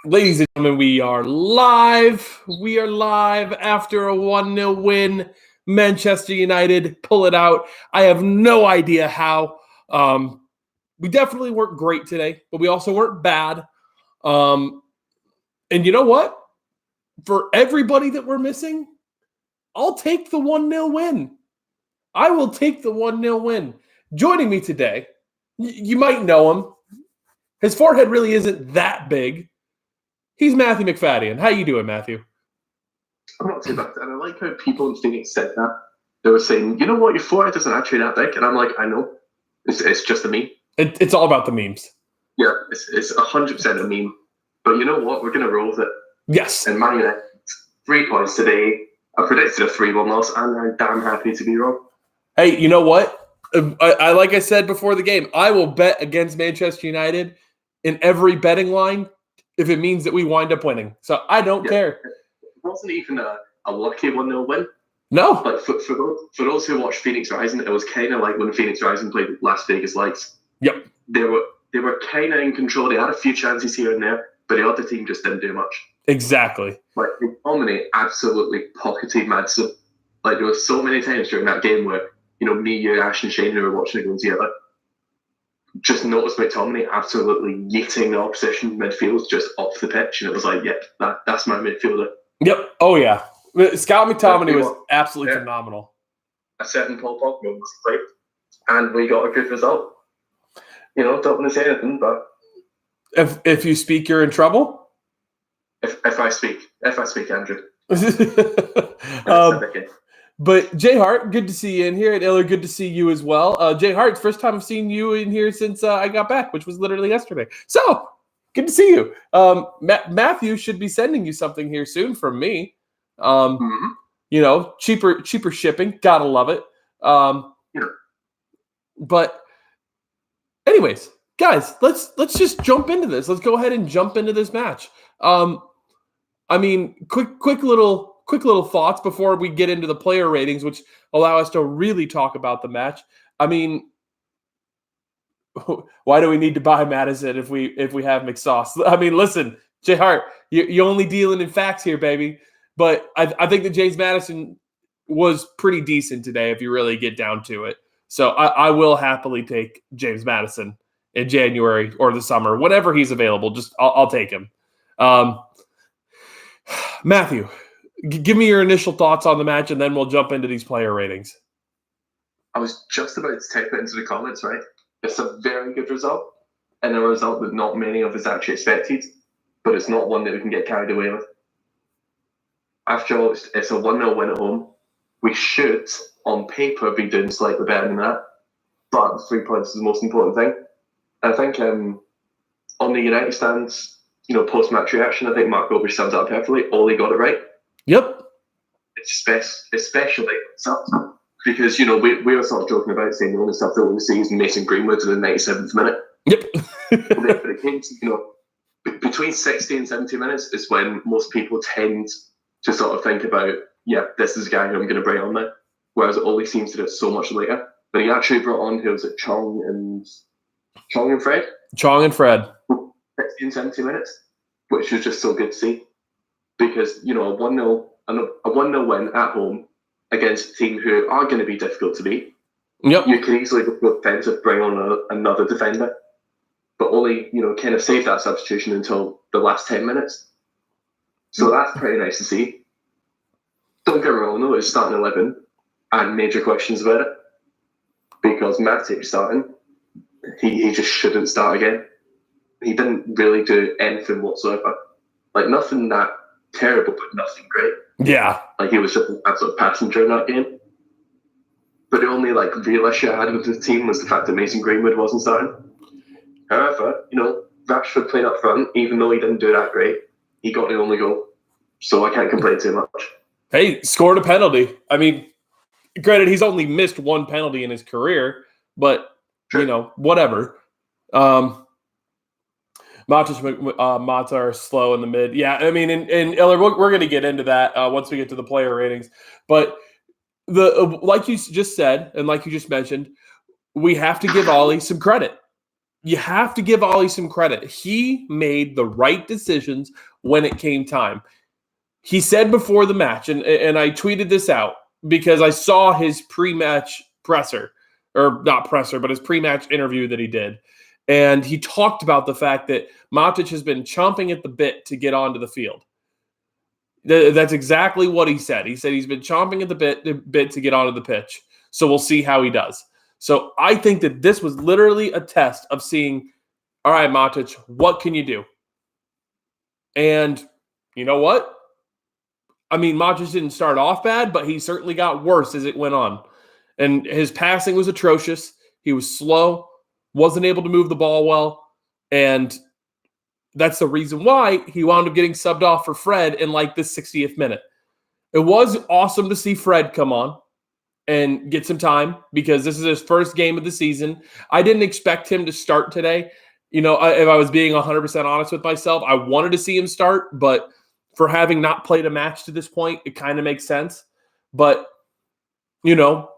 Ladies and gentlemen, we are live. We are live after a 1-0 win. Manchester United pull it out. I have no idea how. We definitely weren't great today, but we also weren't bad. And you know what? For everybody that we're missing, I'll take the 1-0 win. I will take the 1-0 win. Joining me today, you might know him. His forehead really isn't that big. He's Matthew McFadden. How you doing, Matthew? I'm not too bad. And I like how people in Phoenix said that. They were saying, you know what, your forehead isn't actually that big. And I'm like, I know. It's just a meme. It's all about the memes. Yeah, it's 100% a meme. But you know what? We're going to roll with it. Yes. And Man United, 3 points today. I predicted a 3-1 loss, and I'm damn happy to be wrong. Hey, you know what? I like I said before the game, I will bet against Manchester United in every betting line if it means that we wind up winning. So I don't care. It wasn't even a lucky 1-0 win. No. Like for those who watched Phoenix Rising, it was kind of like when Phoenix Rising played Las Vegas Lights. Yep. They were kind of in control. They had a few chances here and there, but the other team just didn't do much. Exactly. Like, McTominay absolutely pocketed Madsen. Like, there were so many times during that game where, me, you, Ash, and Shane, who were watching it going together, just noticed McTominay absolutely yeeting the opposition midfield just off the pitch, and it was like, yep, that's my midfielder. Yep. Oh, yeah. Scott McTominay was absolutely phenomenal. A certain Paul Pogba was played, and we got a good result. Don't want to say anything, but if you speak, you're in trouble. If I speak, Andrew. But Jay Hart, good to see you in here. And Iller, good to see you as well. Jay Hart, first time I've seen you in here since I got back, which was literally yesterday. So good to see you. Matthew should be sending you something here soon from me. Cheaper shipping. Gotta love it. But anyways, guys, let's just jump into this. Let's go ahead and jump into this match. Quick little thoughts before we get into the player ratings, which allow us to really talk about the match. I mean, why do we need to buy Madison if we have McSauce? I mean, listen, Jay Hart, you're only dealing in facts here, baby. But I think that James Madison was pretty decent today if you really get down to it. So I will happily take James Madison in January or the summer, whenever he's available. Just I'll take him. Matthew, give me your initial thoughts on the match, and then we'll jump into these player ratings. I was just about to type it into the comments, right? It's a very good result, and a result that not many of us actually expected, but it's not one that we can get carried away with. After all, it's a 1-0 win at home. We should, on paper, be doing slightly better than that, but 3 points is the most important thing. I think on the United stands, post-match reaction, I think Mark Goldberg sums up perfectly. Ole got it right. Yep. Especially because, we were sort of joking about saying the only stuff that we see is Mason Greenwood in the 97th minute. Yep. But it came to, between 60 and 70 minutes is when most people tend to sort of think about, yeah, this is a guy who I'm going to bring on now. Whereas Ole seems to do it so much later. But he actually brought on, who was it, Chong and Fred? Chong and Fred. 60 and 70 minutes, which was just so good to see. Because, a 1-0 win at home against a team who are going to be difficult to beat. Yep. You can easily go defensive, bring on another defender. But Ole, kind of saved that substitution until the last 10 minutes. So that's pretty nice to see. Don't get me wrong, though, it's starting 11. I had major questions about it. Because Matic starting, he just shouldn't start again. He didn't really do anything whatsoever. Like, nothing that terrible, but nothing great. Yeah. Like, he was just an absolute passenger in that game. But the only, real issue I had with the team was the fact that Mason Greenwood wasn't starting. However, Rashford played up front, even though he didn't do that great. He got the only goal. So I can't complain too much. Hey, scored a penalty. I mean, granted, he's only missed one penalty in his career, but, sure. Whatever. Mata are slow in the mid. Yeah, I mean, and Eller, we're going to get into that once we get to the player ratings. But like you just said, and like you just mentioned, we have to give Ollie some credit. you have to give Ollie some credit. He made the right decisions when it came time. He said before the match, and I tweeted this out because I saw his pre-match presser, or not presser, but his pre-match interview that he did. And he talked about the fact that Matic has been chomping at the bit to get onto the field. That's exactly what he said. He said he's been chomping at the bit to get onto the pitch. So we'll see how he does. So I think that this was literally a test of seeing, all right, Matic, what can you do? And you know what? I mean, Matic didn't start off bad, but he certainly got worse as it went on. And his passing was atrocious. He was slow, wasn't able to move the ball well. And that's the reason why he wound up getting subbed off for Fred in like the 60th minute. It was awesome to see Fred come on and get some time because this is his first game of the season. I didn't expect him to start today. You know, if I was being 100% honest with myself, I wanted to see him start, but for having not played a match to this point, it kind of makes sense. But, you know,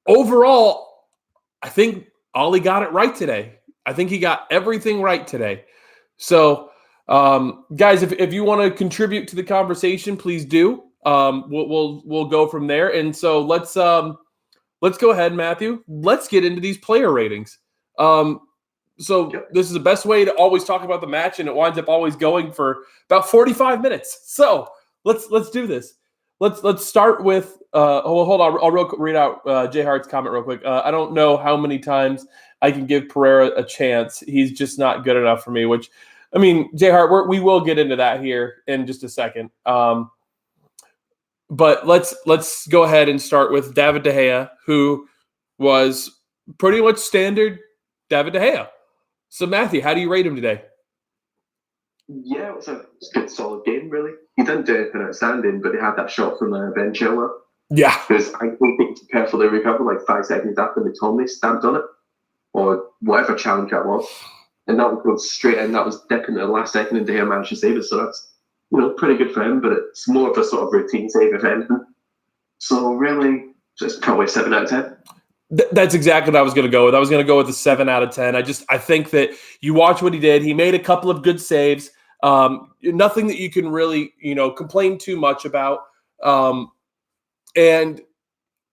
overall, I think Ollie got it right today. I think he got everything right today. So, guys, if you want to contribute to the conversation, please do. We'll go from there. And so let's go ahead, Matthew. Let's get into these player ratings. This is the best way to always talk about the match, and it winds up always going for about 45 minutes. So let's do this. Let's start with hold on. I'll read out Jay Hart's comment real quick. I don't know how many times I can give Pereira a chance. He's just not good enough for me. Which, I mean, Jay Hart, we will get into that here in just a second. But let's go ahead and start with David De Gea, who was pretty much standard David De Gea. So, Matthew, how do you rate him today? Yeah, it was a good, solid game, really. He didn't do anything outstanding, but he had that shot from Ben Chilwell. Yeah. Because I don't think he carefully recovered like 5 seconds after McTominay stamped on it, or whatever challenge that was. And that would go straight in. That was dipping at the last second, and De Gea managed to save it. So that's, you know, pretty good for him, but it's more of a sort of routine save, if anything. So, really, just probably 7 out of 10. That's exactly what I was going to go with. I was going to go with a 7 out of 10. I think that you watch what he did. He made a couple of good saves. Nothing that you can really, complain too much about. And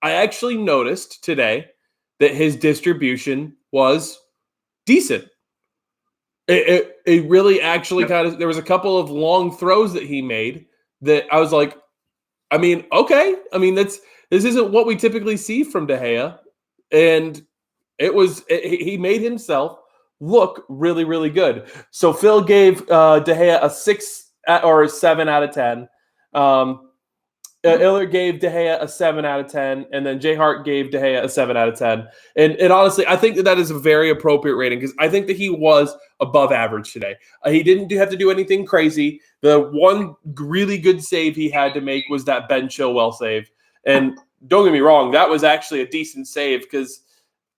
I actually noticed today that his distribution was decent. It really actually there was a couple of long throws that he made that I was like, I mean, okay. I mean, this isn't what we typically see from De Gea. And he made himself look really, really good. So Phil gave De Gea a 6 or a 7 out of 10. Iller gave De Gea a 7 out of 10, and then Jay Hart gave De Gea a 7 out of 10. And honestly, I think that is a very appropriate rating because I think that he was above average today. He didn't have to do anything crazy. The one really good save he had to make was that Ben Chilwell save. And don't get me wrong, that was actually a decent save because,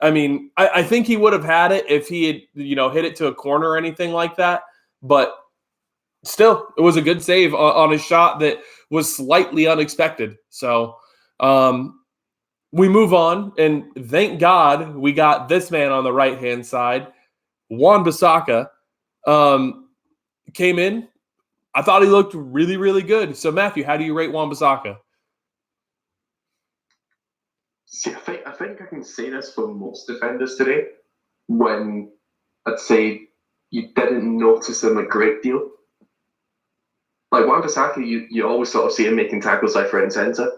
I mean, I think he would have had it if he had, hit it to a corner or anything like that. But still, it was a good save on a shot that was slightly unexpected. So we move on, and thank God we got this man on the right-hand side. Wan-Bissaka came in. I thought he looked really, really good. So, Matthew, how do you rate Wan-Bissaka? See, I think I can say this for most defenders today. When I'd say you didn't notice him a great deal. Like Wan-Bissaka, you always sort of see him making tackles left, right, and centre,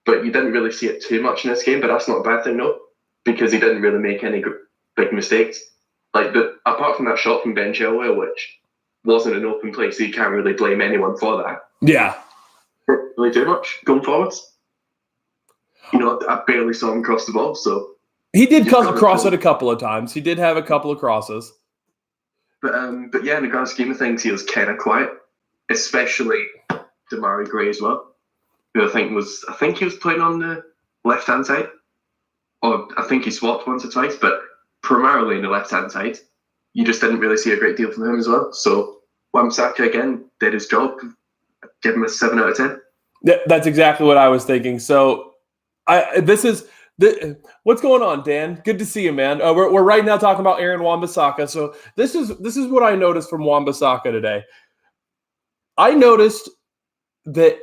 but you didn't really see it too much in this game. But that's not a bad thing, no, because he didn't really make any big mistakes. Like, apart from that shot from Ben Chilwell, which wasn't an open play, so you can't really blame anyone for that. Yeah, didn't really do much going forwards. I barely saw him cross the ball, so he did cross it a couple of times. He did have a couple of crosses, but yeah, in the grand scheme of things, he was kind of quiet. Especially Demarai Gray as well, who I think he was playing on the left-hand side, or I think he swapped once or twice, but primarily in the left-hand side. You just didn't really see a great deal from him as well. So Wan-Bissaka again did his job. Give him a 7 out of 10. That's exactly what I was thinking. So this is What's going on, Dan? Good to see you, man. We're right now talking about Aaron Wan-Bissaka. So this is what I noticed from Wan-Bissaka today. I noticed that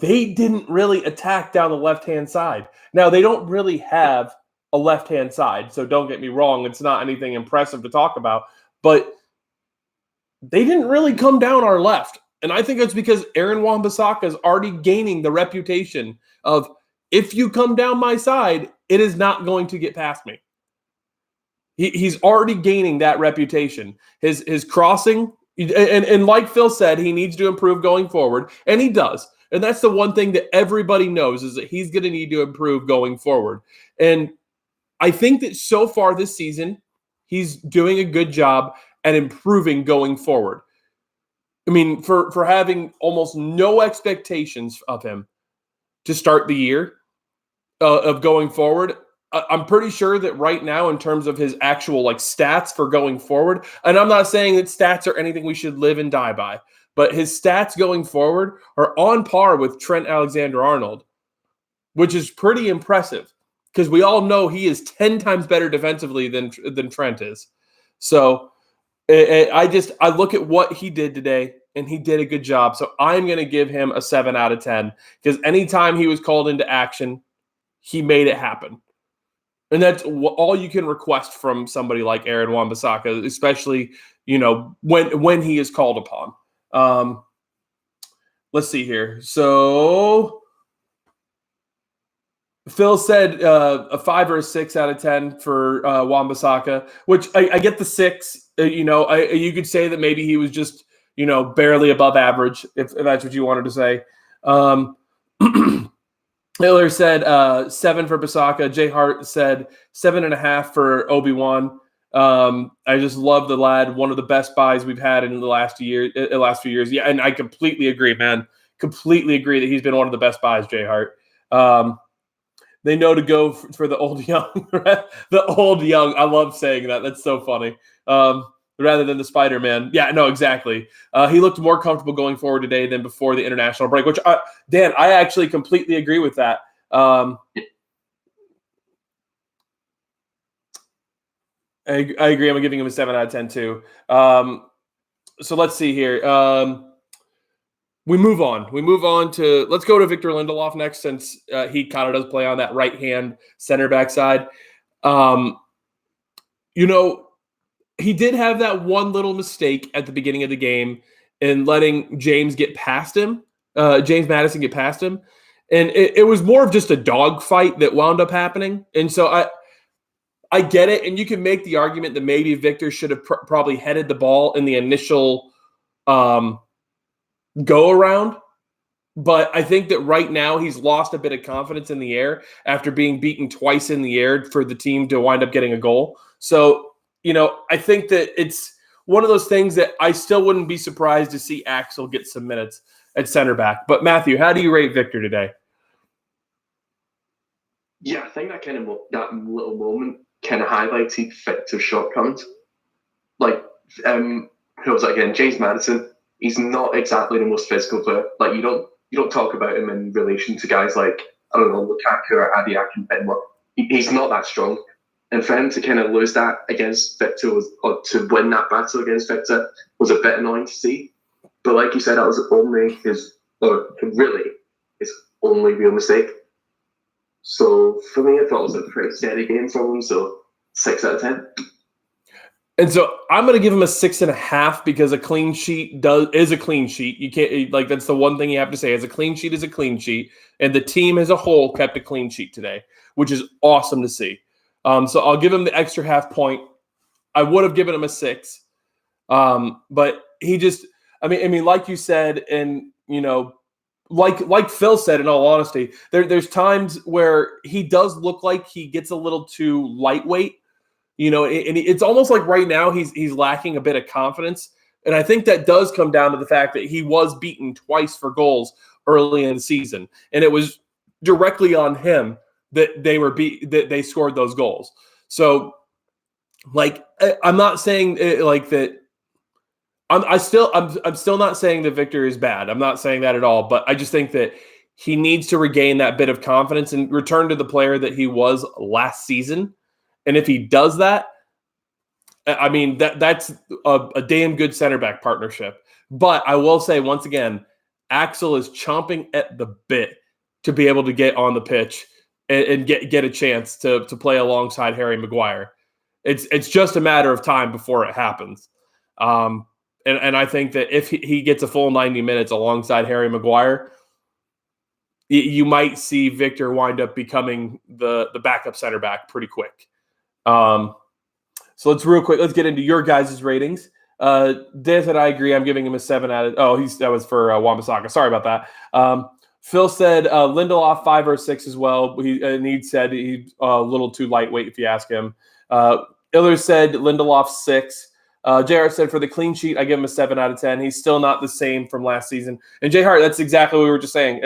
they didn't really attack down the left-hand side. Now, they don't really have a left-hand side, so don't get me wrong. It's not anything impressive to talk about, but they didn't really come down our left. And I think it's because Aaron Wan-Bissaka is already gaining the reputation of, if you come down my side, it is not going to get past me. He's already gaining that reputation. His crossing, and like Phil said, he needs to improve going forward, and he does. And that's the one thing that everybody knows, is that he's going to need to improve going forward. And I think that so far this season, he's doing a good job at improving going forward. I mean, for having almost no expectations of him to start the year, of going forward, I'm pretty sure that right now, in terms of his actual stats for going forward, and I'm not saying that stats are anything we should live and die by, but his stats going forward are on par with Trent Alexander-Arnold, which is pretty impressive, because we all know he is 10 times better defensively than Trent is. So I look at what he did today, and he did a good job. So I'm going to give him a 7 out of 10, because anytime he was called into action, he made it happen. And that's all you can request from somebody like Aaron Wan-Bissaka, especially, when he is called upon. Let's see here. So Phil said a 5 or a 6 out of 10 for Wan-Bissaka, which I get the 6. You could say that maybe he was just, barely above average, if that's what you wanted to say. Miller said 7 for Bissaka. Jay Hart said 7.5 for Obi-Wan. I just love the lad. One of the best buys we've had in the last few years. Yeah, and I completely agree, man. Completely agree that he's been one of the best buys, Jay Hart. They know to go for the old young. The old young. I love saying that. That's so funny. Rather than the Spider-Man. Yeah, no, exactly. He looked more comfortable going forward today than before the international break, which, Dan, I actually completely agree with that. I agree. I'm giving him a 7 out of 10 too. So let's see here. We move on. Let's go to Victor Lindelof next, since he kind of does play on that right-hand center back side. He did have that one little mistake at the beginning of the game in letting James Madison get past him. And it was more of just a dogfight that wound up happening. And so I get it. And you can make the argument that maybe Victor should have probably headed the ball in the initial go around. But I think that right now he's lost a bit of confidence in the air after being beaten twice in the air for the team to wind up getting a goal. So, I think that it's one of those things that I still wouldn't be surprised to see Axel get some minutes at center back. But Matthew, how do you rate Victor today? Yeah, I think that little moment kind of highlighted Victor's shortcomings. Who was that again? James Madison. He's not exactly the most physical player. You don't talk about him in relation to guys like, I don't know, Lukaku or Adiak and Benoit. He's not that strong. And for him to kind of lose that against Victor, or to win that battle against Victor, was a bit annoying to see. But like you said, that was his only real mistake. So for me, I thought it was a pretty steady game for him. So 6 out of 10. And so I'm going to give him a 6.5, because a clean sheet is a clean sheet. You can't, that's the one thing you have to say, is a clean sheet is a clean sheet. And the team as a whole kept a clean sheet today, which is awesome to see. So I'll give him the extra half point. I would have given him a 6. But he just, like you said, and, like Phil said, in all honesty, there's times where he does look like he gets a little too lightweight, and it's almost like right now he's lacking a bit of confidence. And I think that does come down to the fact that he was beaten twice for goals early in the season. And it was directly on him that that they scored those goals. So, I'm not saying that. I'm still not saying that Victor is bad. I'm not saying that at all. But I just think that he needs to regain that bit of confidence and return to the player that he was last season. And if he does that, I mean, that's a damn good center back partnership. But I will say once again, Axel is chomping at the bit to be able to get on the pitch and get a chance to play alongside Harry Maguire. It's just a matter of time before it happens. And I think that if he gets a full 90 minutes alongside Harry Maguire, you might see Victor wind up becoming the backup center back pretty quick. So let's get into your guys' ratings. Dan said, I agree. I'm giving him a 7 out of... Oh, that was for Wan-Bissaka. Sorry about that. Phil said Lindelof 5 or 6 as well. He said he's a little too lightweight if you ask him. Iller said Lindelof 6. JR said for the clean sheet, I give him a 7 out of 10. He's still not the same from last season. And J Hart, that's exactly what we were just saying.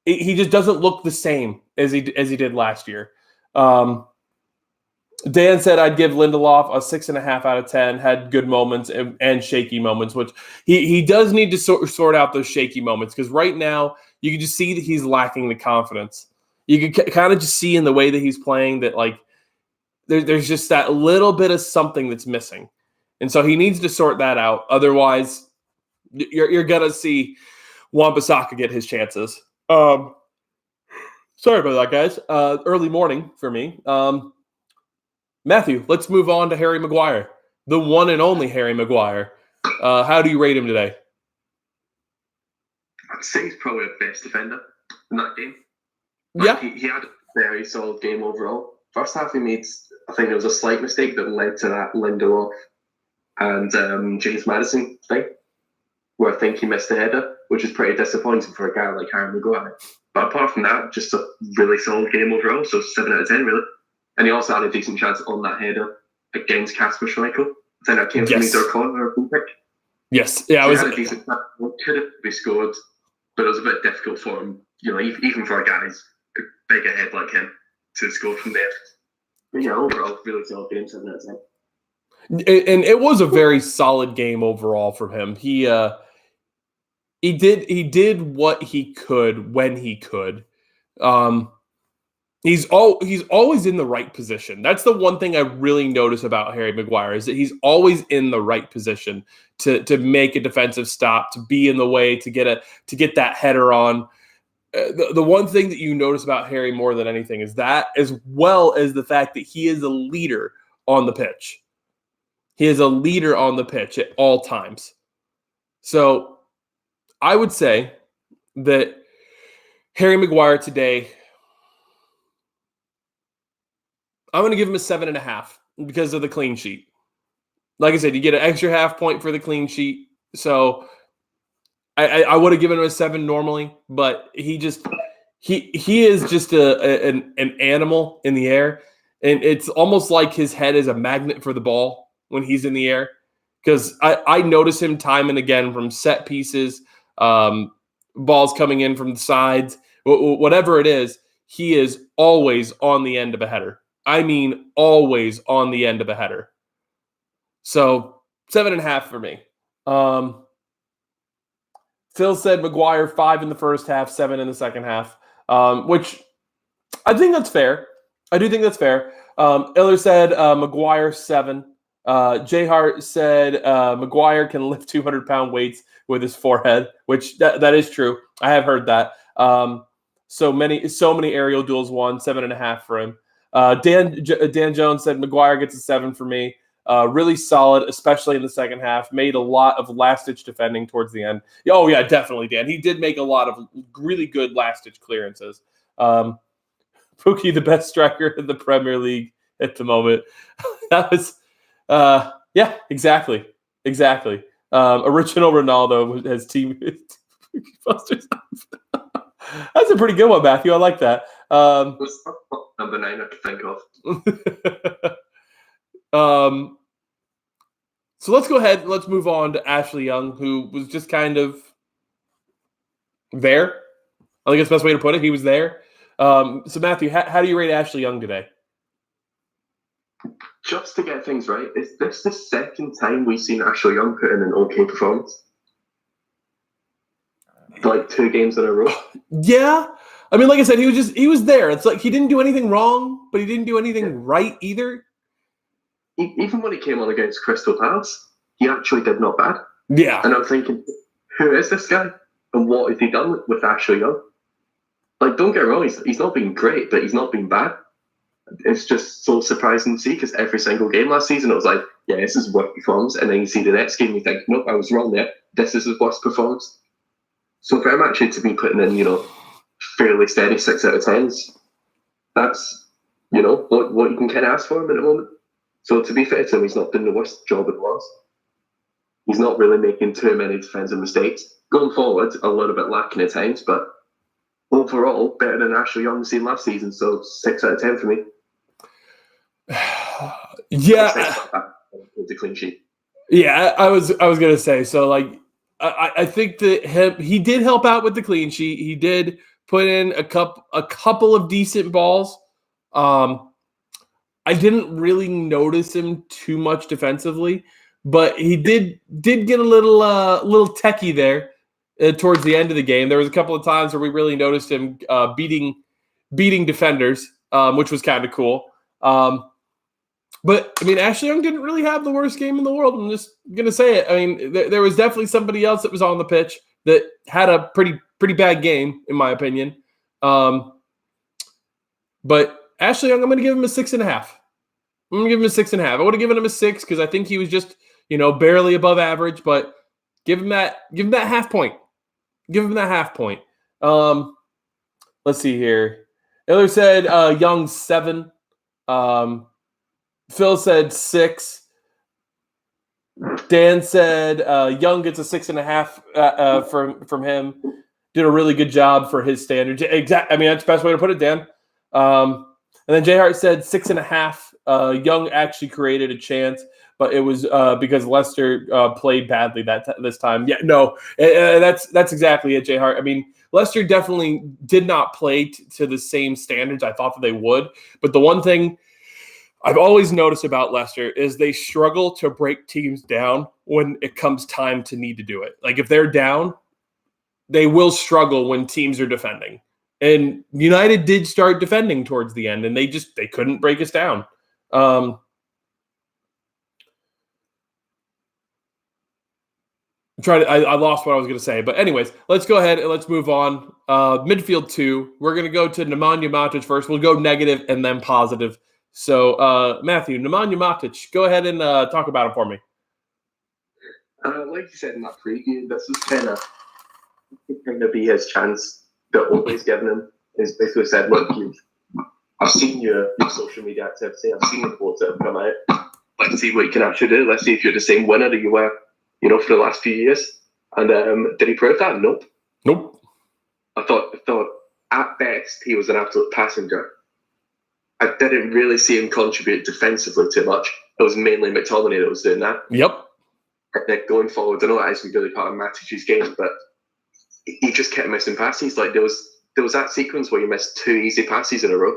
He just doesn't look the same as he did last year. Dan said I'd give Lindelof a 6.5 out of 10. Had good moments and shaky moments, which he does need to sort out those shaky moments, because right now you can just see that he's lacking the confidence. You can kind of just see in the way that he's playing that like there's just that little bit of something that's missing, and so he needs to sort that out. Otherwise, you're gonna see Wan-Bissaka get his chances. Sorry about that, guys. Early morning for me. Matthew, let's move on to Harry Maguire, the one and only Harry Maguire. How do you rate him today? I'd say he's probably the best defender in that game. Yeah. He had a very solid game overall. First half he made, I think there was a slight mistake that led to that Lindelof and James Maddison thing, where I think he missed the header, which is pretty disappointing for a guy like Harry Maguire. But apart from that, just a really solid game overall, so 7 out of 10 really. And he also had a decent chance on that header against Kasper Schmeichel. I think that came from either a corner or a goal kick. Yes, yeah, so he had a decent chance. Could have be scored, but it was a bit difficult for him. You know, even for a guy who's a big head like him to score from there. But yeah, overall, really solid game, 7 out of 10. And it was a very solid game overall from him. He did what he could when he could. He's always in the right position. That's the one thing I really notice about Harry Maguire, is that he's always in the right position to make a defensive stop, to be in the way, to get that header on. The one thing that you notice about Harry more than anything is that, as well as the fact that he is a leader on the pitch. He is a leader on the pitch at all times. So I would say that Harry Maguire today, I'm going to give him a 7.5 because of the clean sheet. Like I said, you get an extra half point for the clean sheet. So I would have given him a 7 normally, but he is just an animal in the air. And it's almost like his head is a magnet for the ball when he's in the air. Because I notice him time and again from set pieces, balls coming in from the sides, whatever it is, he is always on the end of a header. I mean, always on the end of a header. So 7.5 for me. Phil said Maguire 5 in the first half, 7 in the second half, which I think that's fair. I do think that's fair. Iller said Maguire 7. J Hart said Maguire can lift 200-pound weights with his forehead, which that is true. I have heard that. So many aerial duels won, 7.5 for him. Dan Jones said Maguire gets a 7 for me. Really solid, especially in the second half. Made a lot of last-ditch defending towards the end. Oh, yeah, definitely, Dan. He did make a lot of really good last-ditch clearances. Pookie, the best striker in the Premier League at the moment. That was, yeah, exactly. Original Ronaldo has team busters. That's a pretty good one, Matthew. I like that. Number 9 I have to think of. So let's go ahead and let's move on to Ashley Young, who was just kind of there. I think that's the best way to put it. He was there. So Matthew, how do you rate Ashley Young today? Just to get things right, is this the second time we've seen Ashley Young put in an okay performance? like 2 games in a row. Yeah. I mean, like I said, he was there. It's like he didn't do anything wrong, but he didn't do anything right either. Even when he came on against Crystal Palace, he actually did not bad. Yeah. And I'm thinking, who is this guy? And what has he done with Ashley Young? Like, don't get me wrong, he's not been great, but he's not been bad. It's just so surprising to see, because every single game last season, it was like, yeah, this is worst performance. And then you see the next game, you think, nope, I was wrong there. This is his worst performance. So for him actually to be putting in, fairly steady 6 out of 10s, that's, what you can kind of ask for him at the moment. So to be fair to him, he's not doing the worst job it was. He's not really making too many defensive mistakes. Going forward, a little bit lacking at times, but overall, better than Ashley Young seen last season. So 6 out of 10 for me. Yeah. The clean sheet. Yeah, I was gonna say, so like I think that he did help out with the clean sheet. He did put in a couple of decent balls. I didn't really notice him too much defensively, but he did get a little techie there towards the end of the game. There was a couple of times where we really noticed him beating defenders, which was kind of cool. But I mean, Ashley Young didn't really have the worst game in the world. I'm just gonna say it. I mean, there was definitely somebody else that was on the pitch that had a pretty bad game, in my opinion. But Ashley Young, I'm gonna give him a 6.5. I'm gonna give him a 6.5. I would have given him a 6 because I think he was just barely above average. But give him that half point. Give him that half point. Let's see here. Iller said Young 7. Phil said 6. Dan said Young gets a 6.5 from him. Did a really good job for his standards. Exactly. I mean, that's the best way to put it, Dan. And then J Hart said 6.5. Young actually created a chance, but it was because Leicester played badly this time. Yeah, no, that's exactly it, J Hart. I mean, Leicester definitely did not play to the same standards I thought that they would. But the one thing I've always noticed about Leicester is they struggle to break teams down when it comes time to need to do it. Like if they're down, they will struggle when teams are defending. And United did start defending towards the end, and they couldn't break us down. I lost what I was going to say. But anyways, let's go ahead and let's move on. Midfield 2. We're going to go to Nemanja Matic first. We'll go negative and then positive. So, Matthew, Nemanja Matic, go ahead and talk about him for me. Like you said in that preview, this is kind of going to be his chance that Ole's given him. He's basically said, look, I've seen your social media activity, I've seen the quotes that have come out. Let's see what you can actually do. Let's see if you're the same winner that you were, for the last few years. And did he prove that? Nope. I thought at best he was an absolute passenger. I didn't really see him contribute defensively too much. It was mainly McTominay that was doing that. Yep. Going forward, I know that isn't really part of Matic's game, but he just kept missing passes. Like there was that sequence where he missed 2 easy passes in a row,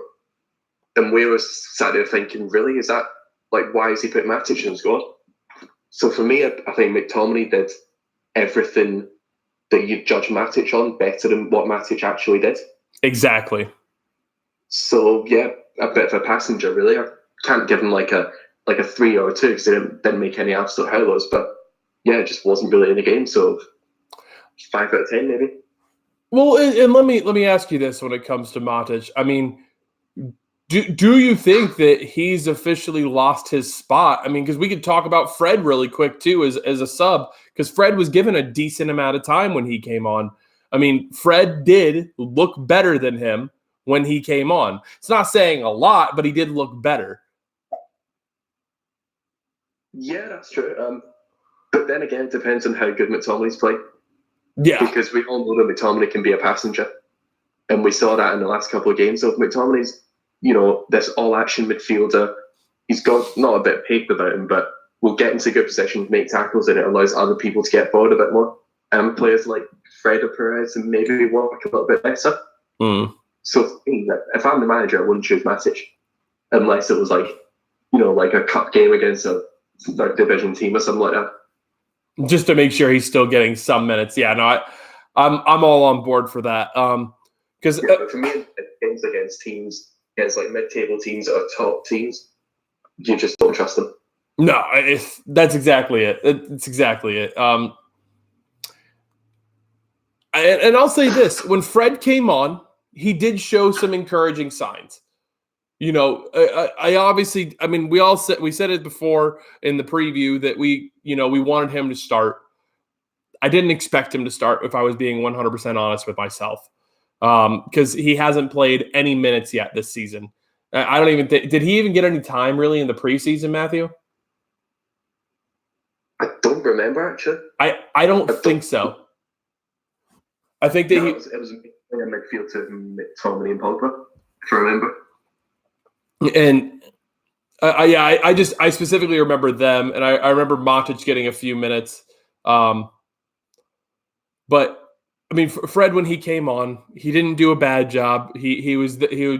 and we were sat there thinking, really, is that why is he putting Matic in his goal? So for me, I think McTominay did everything that you'd judge Matic on better than what Matic actually did. Exactly. So yeah, a bit of a passenger, really. I can't give him like a 3 or a 2 because they didn't make any absolute howlers. But yeah, it just wasn't really in the game. So 5 out of 10, maybe. Well, and let me ask you this when it comes to Matic. I mean, do you think that he's officially lost his spot? I mean, because we could talk about Fred really quick too as a sub, because Fred was given a decent amount of time when he came on. I mean, Fred did look better than him when he came on. It's not saying a lot, but he did look better. Yeah, that's true. But then again, it depends on how good McTominay's playing. Yeah. Because we all know that McTominay can be a passenger. And we saw that in the last couple of games. So if McTominay's, this all-action midfielder, he's got not a bit of pace about him, but will get into good position, make tackles, and it allows other people to get forward a bit more. And players like Fred or Perez and maybe work a little bit better. Mm. So if I'm the manager, I wouldn't choose Matic unless it was like a cup game against a third division team or something like that. Just to make sure he's still getting some minutes. Yeah, no, I'm all on board for that. Because but for me, games against like mid-table teams or top teams, you just don't trust them. No, that's exactly it. It's exactly it. And I'll say this: when Fred came on, he did show some encouraging signs. I obviously, I mean, we said it before in the preview that we wanted him to start. I didn't expect him to start, if I was being 100% honest with myself, because he hasn't played any minutes yet this season. I don't even did he even get any time really in the preseason, Matthew? I don't remember actually. I don't think so. I think that it was a midfield to McTominay and Pogba, if I remember. And I specifically remember them, and I remember Matic getting a few minutes. But I mean, Fred, when he came on, he didn't do a bad job. He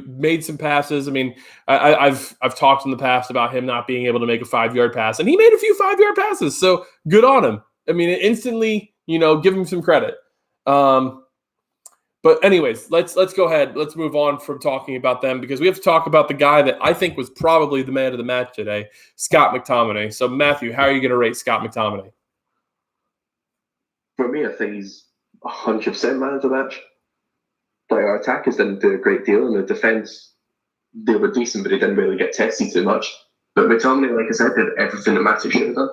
made some passes. I mean, I've talked in the past about him not being able to make a 5-yard pass, and he made a few 5-yard passes. So good on him. I mean, instantly, give him some credit. But anyways, let's go ahead. Let's move on from talking about them, because we have to talk about the guy that I think was probably the man of the match today, Scott McTominay. So Matthew, how are you going to rate Scott McTominay? For me, I think he's 100% man of the match. Like, our attackers didn't do a great deal, and the defence, they were decent, but they didn't really get tested too much. But McTominay, like I said, did everything that Matic should have done,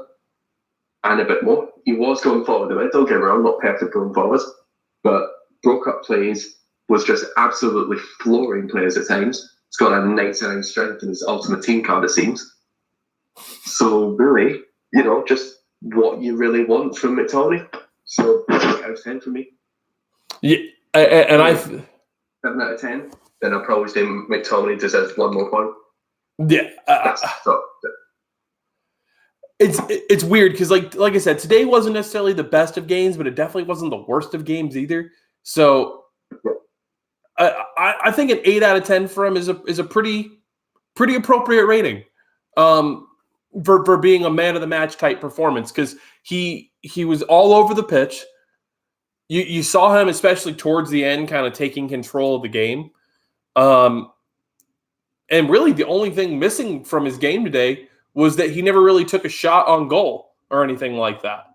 and a bit more. He was going forward a bit, don't get me wrong, not perfect going forward, but broke up plays, was just absolutely flooring players at times. He's got a 99 strength in his ultimate team card, it seems. So really, just what you really want from McTominay. So 8 out of 10 for me. Yeah, and 7 out of 10. Then I'll probably say McTominay deserves one more point. Yeah, it's weird because like I said, today wasn't necessarily the best of games, but it definitely wasn't the worst of games either. So I think an 8 out of 10 for him is a pretty appropriate rating for being a man of the match type performance, because he was all over the pitch. You saw him, especially towards the end, kind of taking control of the game. And really the only thing missing from his game today was that he never really took a shot on goal or anything like that.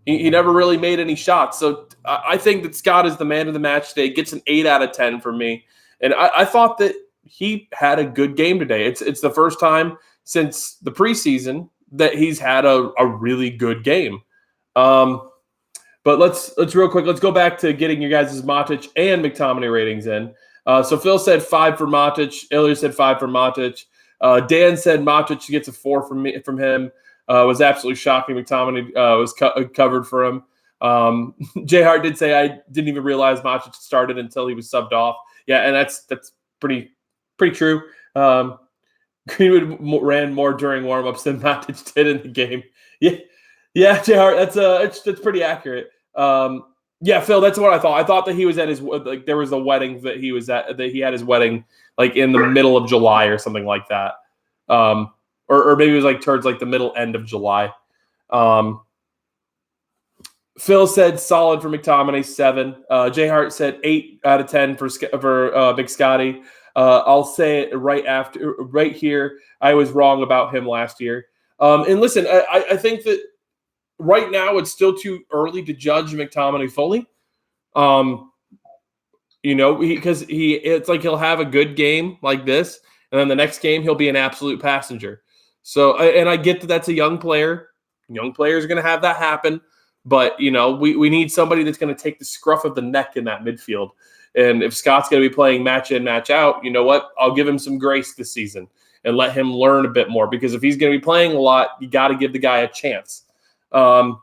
He never really made any shots. So I think that Scott is the man of the match today. Gets an 8 out of 10 for me. And I thought that he had a good game today. It's the first time since the preseason that he's had a really good game. But let's real quick. Let's go back to getting your guys' Matic and McTominay ratings in. So Phil said 5 for Matic. Ilya said 5 for Matic. Dan said Matic gets a 4 from him. Was absolutely shocking. McTominay was covered for him. J Hart did say, I didn't even realize Matic started until he was subbed off. Yeah, and that's pretty true. Greenwood ran more during warmups than Matic did in the game. Yeah, J Hart, that's pretty accurate. Yeah, Phil, that's what I thought. I thought that he was at his there was a wedding that he was at, that he had his wedding like in the middle of July or something like that. Or maybe it was like towards like the middle end of July. Phil said solid for McTominay, 7. J Hart said 8 out of 10 for Big Scotty. I'll say it right here. I was wrong about him last year. And listen, I think that right now it's still too early to judge McTominay fully. Because it's like he'll have a good game like this, and then the next game he'll be an absolute passenger. So, and I get that that's a young player. Young players are going to have that happen. But, we need somebody that's going to take the scruff of the neck in that midfield. And if Scott's going to be playing match in, match out, you know what? I'll give him some grace this season and let him learn a bit more. Because if he's going to be playing a lot, you got to give the guy a chance. Doug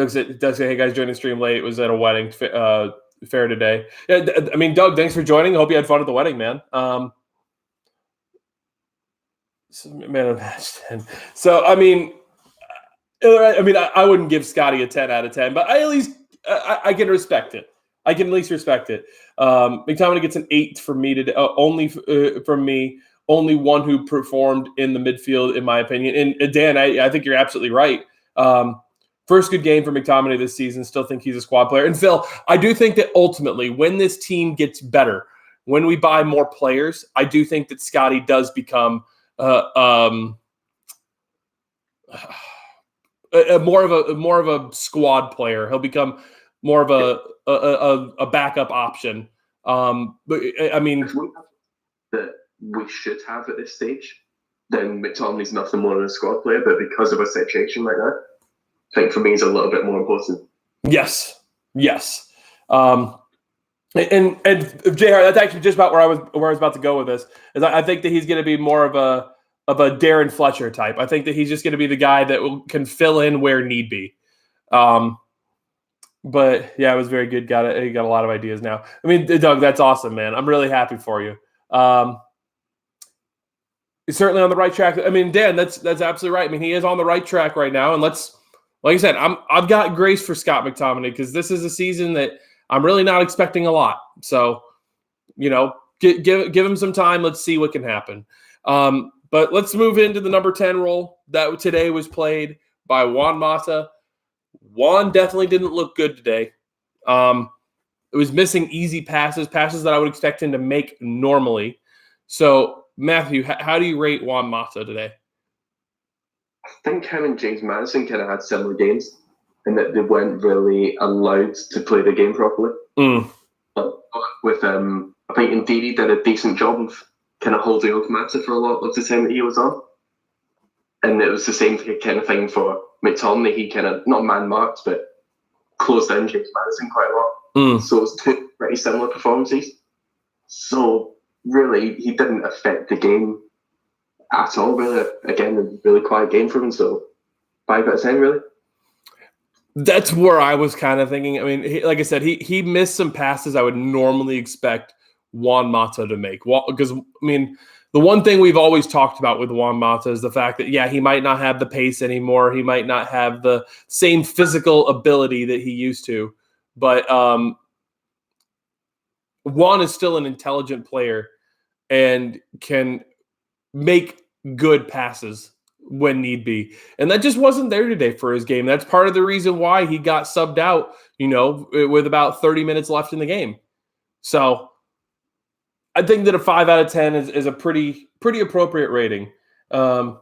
said, hey, guys, joined the stream late. It was at a wedding fair today. Yeah, I mean, Doug, thanks for joining. I hope you had fun at the wedding, man. Man of match 10. So, I wouldn't give Scotty a 10 out of 10, but I can respect it. I can at least respect it. McTominay gets an 8 from me today, only from me, only one who performed in the midfield, in my opinion. And Dan, I think you're absolutely right. First good game for McTominay this season. Still think he's a squad player. And Phil, I do think that ultimately when this team gets better, when we buy more players, I do think that Scotty does become more of a squad player. He'll become more of a backup option. But I mean, that we should have at this stage, then McTominay's nothing more than a squad player. But because of a situation like that, I think for me, he's a little bit more important. Yes. And JR, that's actually just about where I was about to go with this. Is I think that he's going to be more of a Darren Fletcher type. I think that he's just going to be the guy that can fill in where need be. But yeah, it was very good. He got a lot of ideas now. I mean, Doug, that's awesome, man. I'm really happy for you. He's certainly on the right track. I mean, Dan, that's absolutely right. I mean, he is on the right track right now. And like I said, I've got grace for Scott McTominay because this is a season that I'm really not expecting a lot. So, give him some time. Let's see what can happen. But let's move into the number 10 role that today was played by Juan Mata. Juan definitely didn't look good today. It was missing easy passes that I would expect him to make normally. So, Matthew, how do you rate Juan Mata today? I think him and James Maddison kind of had similar games in that they weren't really allowed to play the game properly. But with I think Ndidi did a decent job of kind of holding off Mata for a lot of the time that he was on. And it was the same kind of thing for McTominay. He kind of, not man-marked, but closed down James Maddison quite a lot. So it was two pretty similar performances. So really, he didn't affect the game at all, really. Again, a really quiet game for him. So 5 out of 10, really. That's where I was kind of thinking. I mean, like I said, he missed some passes I would normally expect Juan Mata to make. Because, I mean, the one thing we've always talked about with Juan Mata is the fact that, yeah, he might not have the pace anymore. He might not have the same physical ability that he used to. But Juan is still an intelligent player and can make good passes when need be. And that just wasn't there today for his game. That's part of the reason why he got subbed out, with about 30 minutes left in the game. So I think that a 5 out of 10 is a pretty appropriate rating. And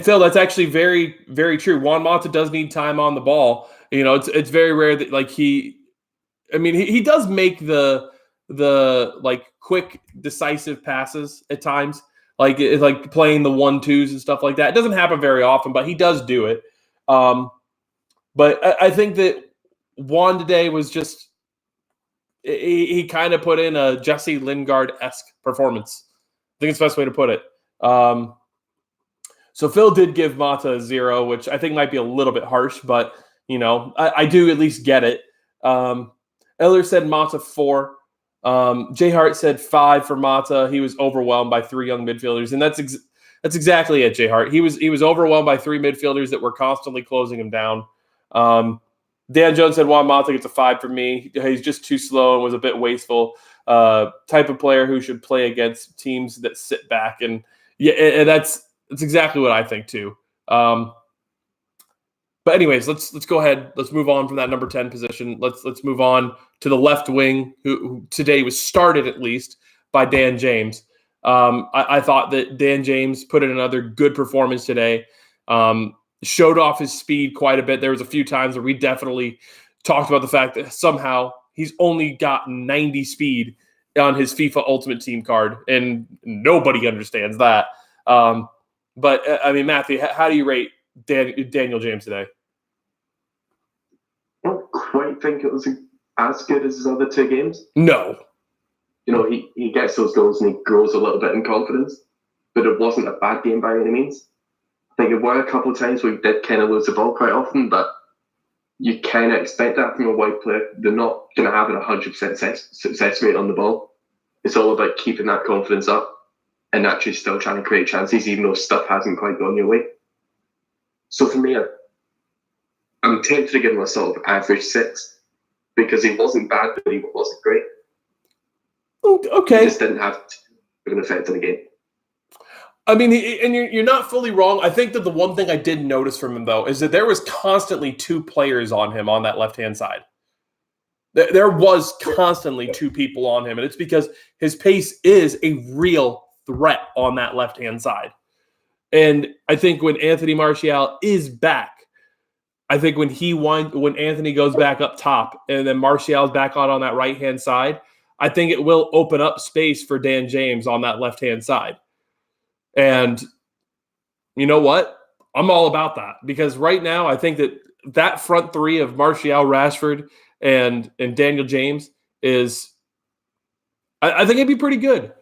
Phil, that's actually very, very true. Juan Mata does need time on the ball. It's very rare that he does make the like quick, decisive passes at times. Like playing the 1-2s and stuff like that. It doesn't happen very often, but he does do it. But I think that Juan today was just he kind of put in a Jesse Lingard-esque performance. I think it's the best way to put it. So Phil did give Mata a 0, which I think might be a little bit harsh, but I do at least get it. Eller said Mata 4. J Hart said 5 for Mata. He was overwhelmed by 3 young midfielders, and that's exactly it. J Hart. He was overwhelmed by 3 midfielders that were constantly closing him down. Dan Jones said Juan Mata gets a 5 for me. He's just too slow and was a bit wasteful. Type of player who should play against teams that sit back, and and that's exactly what I think too. But anyways, let's go ahead. Let's move on from that number 10 position. Let's move on to the left wing, who today was started at least by Dan James. I thought that Dan James put in another good performance today. Showed off his speed quite a bit. There was a few times where we definitely talked about the fact that somehow he's only got 90 speed on his FIFA Ultimate Team card, and nobody understands that. But I mean, Matthew, how do you rate Daniel James today? I don't quite think it was as good as his other 2 games. No. He gets those goals and he grows a little bit in confidence, but it wasn't a bad game by any means. I think there were a couple of times where he did kind of lose the ball quite often, but you kind of expect that from a wide player. They're not going to have an 100% success rate on the ball. It's all about keeping that confidence up and actually still trying to create chances, even though stuff hasn't quite gone your way. So for me, I'm tempted to give him a sort of average 6 because he wasn't bad, but he wasn't great. Okay. He just didn't have an effect on the game. I mean, and you're not fully wrong. I think that the one thing I did notice from him, though, is that there was constantly two players on him on that left-hand side. There was constantly two people on him, and it's because his pace is a real threat on that left-hand side. And I think when Anthony Martial is back, I think when Anthony goes back up top and then Martial's back on that right-hand side, I think it will open up space for Dan James on that left-hand side. And you know what? I'm all about that because right now I think that front three of Martial, Rashford, and Daniel James is I think it'd be pretty good.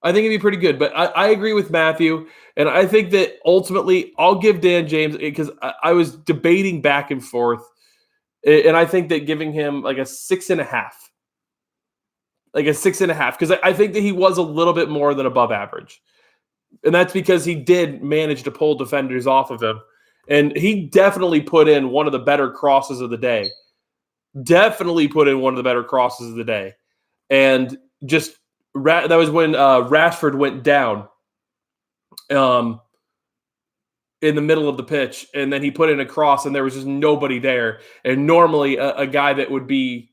But I agree with Matthew, and I think that ultimately I'll give Dan James because I was debating back and forth, and I think that giving him like a 6.5. Like a 6.5, because I think that he was a little bit more than above average. And that's because he did manage to pull defenders off of him. And he definitely put in one of the better crosses of the day. And just that was when Rashford went down in the middle of the pitch. And then he put in a cross and there was just nobody there. And normally a guy that would be,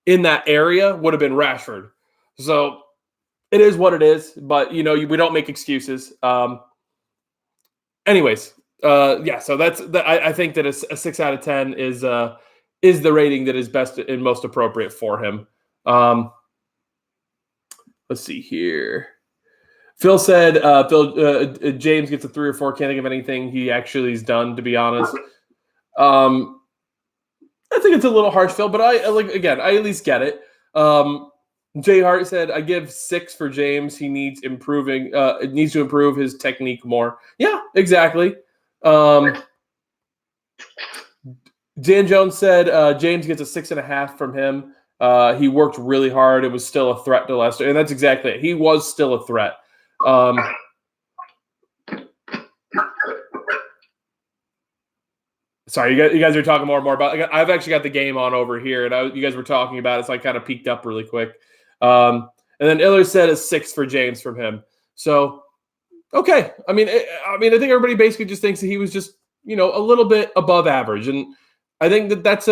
in that area would have been Rashford. So it is what it is, but we don't make excuses. Anyways, so that's I think that a 6 out of 10 is the rating that is best and most appropriate for him. Let's see here. Phil said James gets a 3 or 4. Can't think of anything he actually has done, to be honest. I think it's a little harsh, Phil, but I at least get it. Jay Hart said, I give 6 for James. He needs improving. It needs to improve his technique more. Yeah, exactly. Dan Jones said James gets a 6.5 from him. He worked really hard. It was still a threat to Leicester, and that's exactly it. He was still a threat. Sorry, you guys are talking more and more about. I've actually got the game on over here, and you guys were talking about it, so I kind of peeked up really quick. And then Iller said a 6 for James from him. So, okay. I mean, I think everybody basically just thinks that he was just, a little bit above average, and I think that's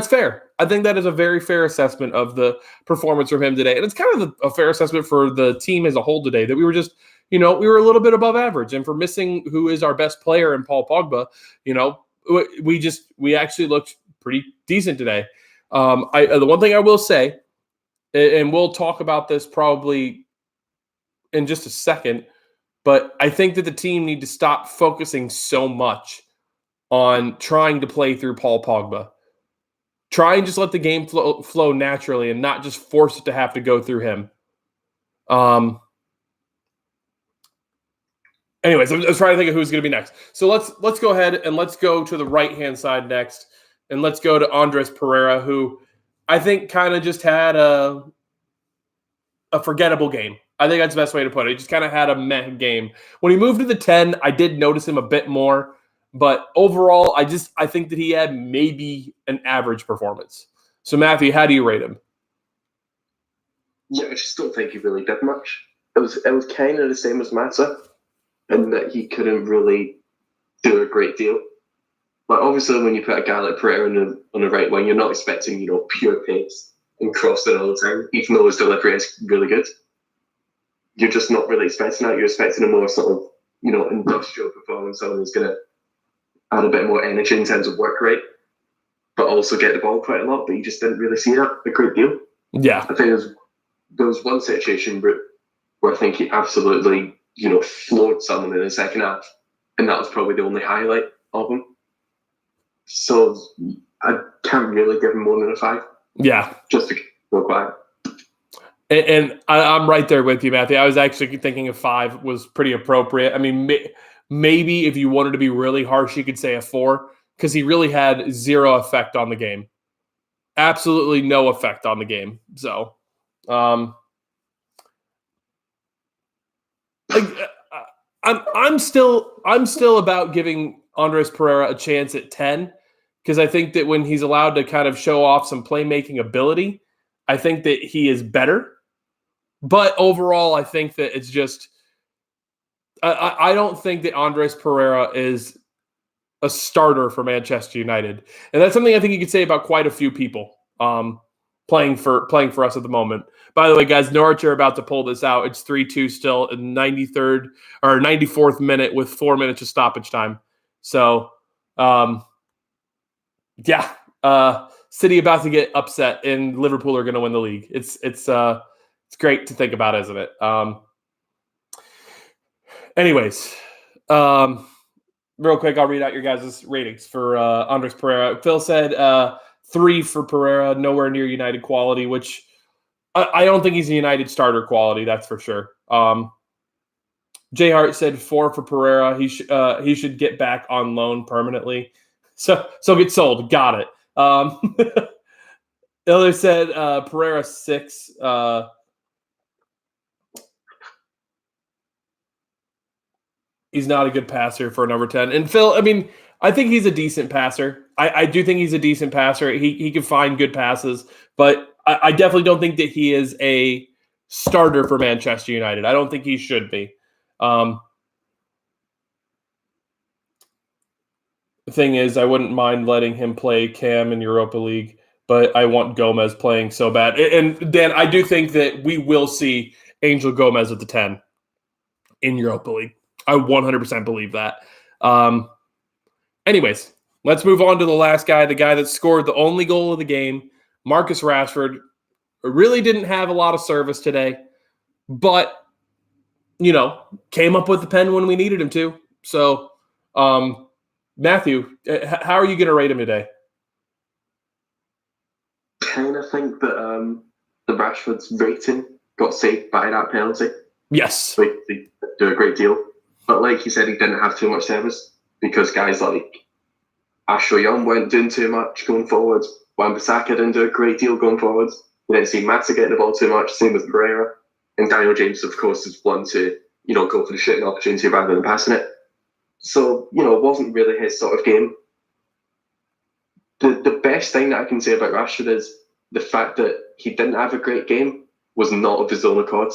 fair. I think that is a very fair assessment of the performance from him today, and it's kind of a fair assessment for the team as a whole today. That we were just, we were a little bit above average, and for missing who is our best player in Paul Pogba, we actually looked pretty decent today. The one thing I will say, and we'll talk about this probably in just a second, but I think that the team need to stop focusing so much on trying to play through Paul Pogba. Try and just let the game flow naturally and not just force it to have to go through him. Anyways, I was trying to think of who's going to be next. So let's go ahead and let's go to the right-hand side next, and let's go to Andres Pereira, who I think kind of just had a forgettable game. I think that's the best way to put it. He just kind of had a meh game. When he moved to the 10, I did notice him a bit more, but overall, I think that he had maybe an average performance. So Matthew, how do you rate him? Yeah, I just don't think he really did much. It was kind of the same as Massa, in that he couldn't really do a great deal. Like obviously, when you put a guy like Pereira on the right wing, you're not expecting pure pace and crossing all the time, even though his delivery is really good. You're just not really expecting that. You're expecting a more sort of industrial performance. Someone who's going to add a bit more energy in terms of work rate, but also get the ball quite a lot. But you just didn't really see that a great deal. Yeah, I think there was one situation where I think he absolutely floored someone in the second half, and that was probably the only highlight of him. So I can't really give him more than a 5. Yeah, just to go quiet. And I'm right there with you, Matthew. I was actually thinking a 5 was pretty appropriate. I mean, maybe if you wanted to be really harsh, you could say a 4, because he really had zero effect on the game. Absolutely no effect on the game. So, I'm still about giving Andres Pereira a chance at 10, because I think that when he's allowed to kind of show off some playmaking ability, I think that he is better. But overall, I think that it's just I don't think that Andres Pereira is a starter for Manchester United, and that's something I think you could say about quite a few people playing for us at the moment. By the way, guys, Norwich are about to pull this out. It's 3-2 still in 93rd or 94th minute with 4 minutes of stoppage time. So, yeah, City about to get upset, and Liverpool are going to win the league. It's great to think about, isn't it? Anyways, real quick, I'll read out your guys' ratings for Andres Pereira. Phil said 3 for Pereira, nowhere near United quality, which I don't think he's a United starter quality, that's for sure. J Hart said 4 for Pereira. He should get back on loan permanently. So get sold. Got it. Iller said Pereira 6. He's not a good passer for a number 10. And Phil, I mean, I think he's a decent passer. I do think he's a decent passer. He can find good passes, but I definitely don't think that he is a starter for Manchester United. I don't think he should be. The thing is, I wouldn't mind letting him play Cam in Europa League, but I want Gomez playing so bad. And Dan, I do think that we will see Angel Gomez at the 10 in Europa League. I 100% believe that. Anyways, let's move on to the last guy, the guy that scored the only goal of the game, Marcus Rashford. Really didn't have a lot of service today, but, came up with the pen when we needed him to. So, Matthew, how are you going to rate him today? Kind of think that the Rashford's rating got saved by that penalty. Yes. They do a great deal. But like you said, he didn't have too much service because guys like Ashley Young weren't doing too much going forwards. Wan-Bissaka didn't do a great deal going forwards. We didn't see Mata getting the ball too much, same with Pereira. And Daniel James, of course, is one to, go for the shooting opportunity rather than passing it. So, it wasn't really his sort of game. The best thing that I can say about Rashford is the fact that he didn't have a great game was not of his own accord.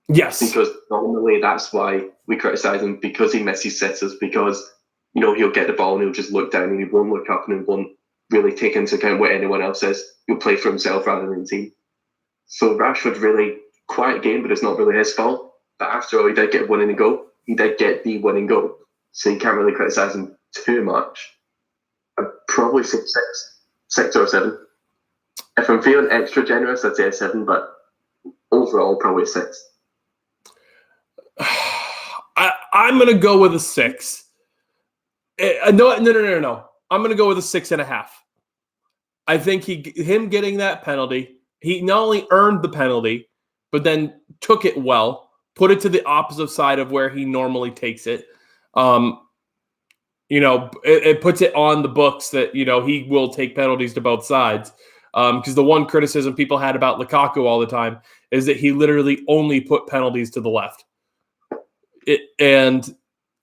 Yes. Because normally that's why we criticise him, because he misses sitters, because, he'll get the ball and he'll just look down and he won't look up and he won't really take into account what anyone else says. He'll play for himself rather than the team. So Rashford, really quiet game, but it's not really his fault. But after all, he did get a winning goal. He did get the winning goal. So you can't really criticise him too much. I'd probably say 6 or 7. If I'm feeling extra generous, I'd say a 7, but overall, probably a 6. I'm going to go with a 6. No. I'm going to go with a 6.5. I think him getting that penalty, he not only earned the penalty, but then took it well, put it to the opposite side of where he normally takes it. It puts it on the books that, he will take penalties to both sides. Because the one criticism people had about Lukaku all the time is that he literally only put penalties to the left. And